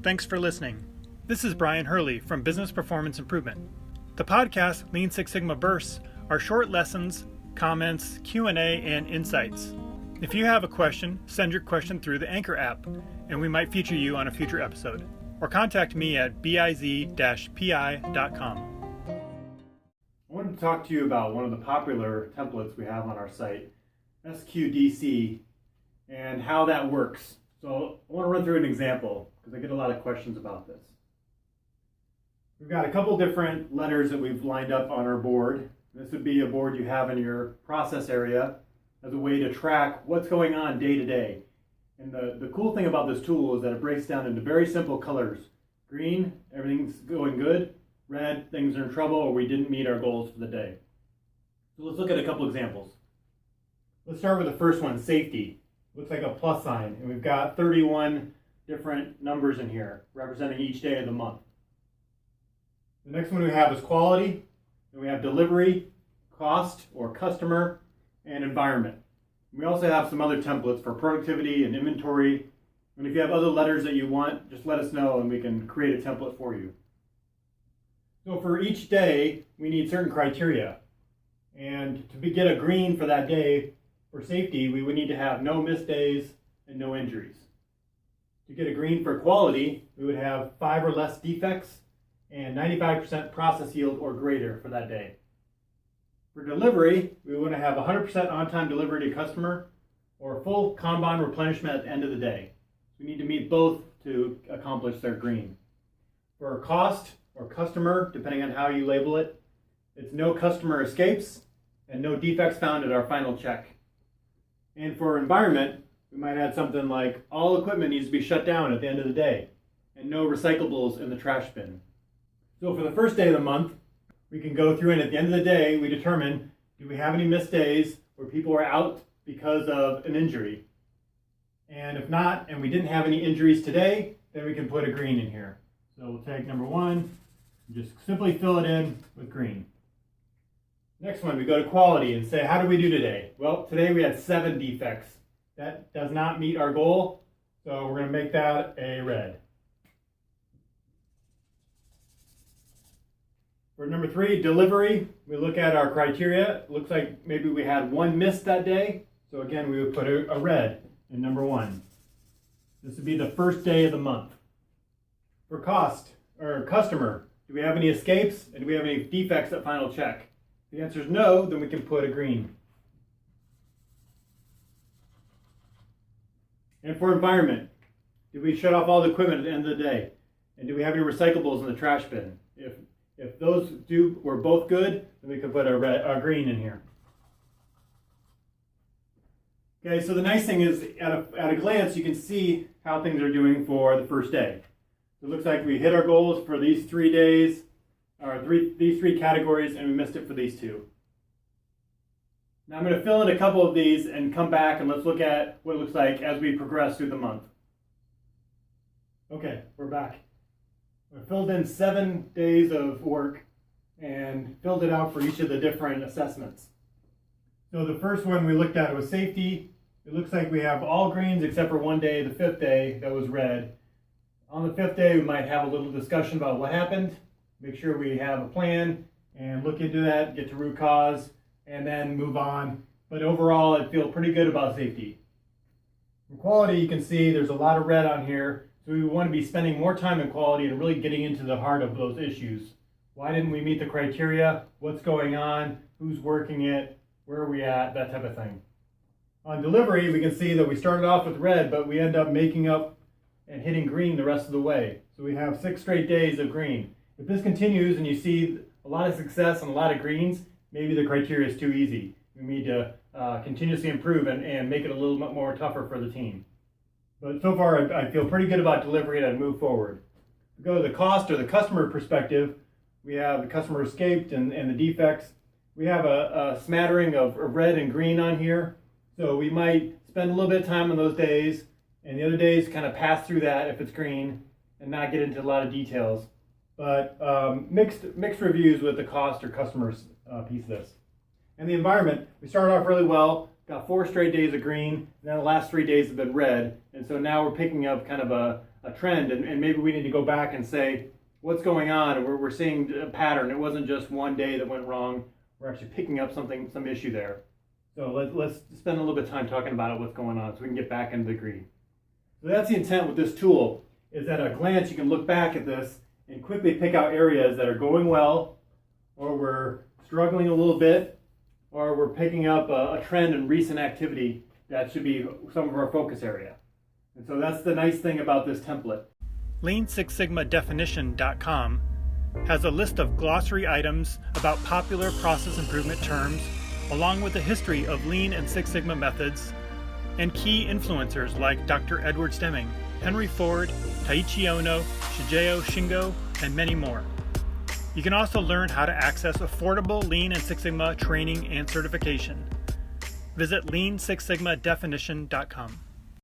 Thanks for listening. This is Brian Hurley from Business Performance Improvement. The podcast Lean Six Sigma Bursts are short lessons, comments, Q&A, and insights. If you have a question, send your question through the Anchor app, and we might feature you on a future episode. Or contact me at biz-pi.com. I wanted to talk to you about one of the popular templates we have on our site, SQDC, and how that works. So I want to run through an example because I get a lot of questions about this. We've got a couple different letters that we've lined up on our board. This would be a board you have in your process area as a way to track what's going on day to day. And the cool thing about this tool is that it breaks down into very simple colors. Green, everything's going good. Red, things are in trouble or we didn't meet our goals for the day. So let's look at a couple examples. Let's start with the first one, safety. Looks like a plus sign, and we've got 31 different numbers in here representing each day of the month. The next one we have is quality, then we have delivery, cost or customer, and environment. We also have some other templates for productivity and inventory, and if you have other letters that you want, just let us know and we can create a template for you. So for each day, we need certain criteria, and to get a green for that day, for safety, we would need to have no missed days and no injuries. To get a green for quality, we would have 5 or less defects and 95% process yield or greater for that day. For delivery, we want to have 100% on-time delivery to customer or full Kanban replenishment at the end of the day. We need to meet both to accomplish their green. For cost or customer, depending on how you label it, it's no customer escapes and no defects found at our final check. And for environment, we might add something like all equipment needs to be shut down at the end of the day and no recyclables in the trash bin. So for the first day of the month, we can go through and at the end of the day, we determine, do we have any missed days where people are out because of an injury? And if not, and we didn't have any injuries today, then we can put a green in here. So we'll take number 1, and just simply fill it in with green. Next one, we go to quality and say, how did we do today? Well, today we had 7 defects. That does not meet our goal, so we're going to make that a red. For number 3, delivery, we look at our criteria. It looks like maybe we had 1 miss that day, so again, we would put a red in number 1. This would be the first day of the month. For cost, or customer, do we have any escapes and do we have any defects at final check? If the answer is no, then we can put a green. And for environment, do we shut off all the equipment at the end of the day? And do we have any recyclables in the trash bin? If those were both good, then we could put a green in here. Okay, so the nice thing is at a glance, you can see how things are doing for the first day. It looks like we hit our goals for these 3 days, or these 3 categories, and we missed it for these 2. Now I'm going to fill in a couple of these and come back and let's look at what it looks like as we progress through the month. Okay, we're back. I filled in 7 days of work and filled it out for each of the different assessments. So the first one we looked at was safety. It looks like we have all greens except for 1 day, the 5th day, that was red. On the 5th day, we might have a little discussion about what happened, make sure we have a plan and look into that, get to root cause, and then move on. But overall, I feel pretty good about safety. For quality, you can see there's a lot of red on here. So we want to be spending more time in quality and really getting into the heart of those issues. Why didn't we meet the criteria? What's going on? Who's working it? Where are we at? That type of thing. On delivery, we can see that we started off with red, but we end up making up and hitting green the rest of the way. So we have 6 straight days of green. If this continues and you see a lot of success and a lot of greens, maybe the criteria is too easy. We need to continuously improve and make it a little bit more tougher for the team. But so far, I feel pretty good about delivery and I'd move forward. We go to the cost or the customer perspective. We have the customer escaped and the defects. We have a smattering of red and green on here. So we might spend a little bit of time on those days and the other days kind of pass through that if it's green and not get into a lot of details. But mixed reviews with the cost or customer piece of this. And the environment, we started off really well. Got 4 straight days of green, and then the last 3 days have been red, and so now we're picking up kind of a trend, and maybe we need to go back and say, what's going on? And we're seeing a pattern. It wasn't just one day that went wrong. We're actually picking up some issue there. So let's spend a little bit of time talking about what's going on so we can get back into the green. So that's the intent with this tool, is at a glance you can look back at this and quickly pick out areas that are going well, or we're struggling a little bit, or we're picking up a trend in recent activity that should be some of our focus area. And so that's the nice thing about this template. Lean6SigmaDefinition.com has a list of glossary items about popular process improvement terms, along with a history of Lean and Six Sigma methods, and key influencers like Dr. Edward Stemming, Henry Ford, Taiichi Ohno, Shigeo Shingo, and many more. You can also learn how to access affordable Lean and Six Sigma training and certification. Visit Lean6SigmaDefinition.com.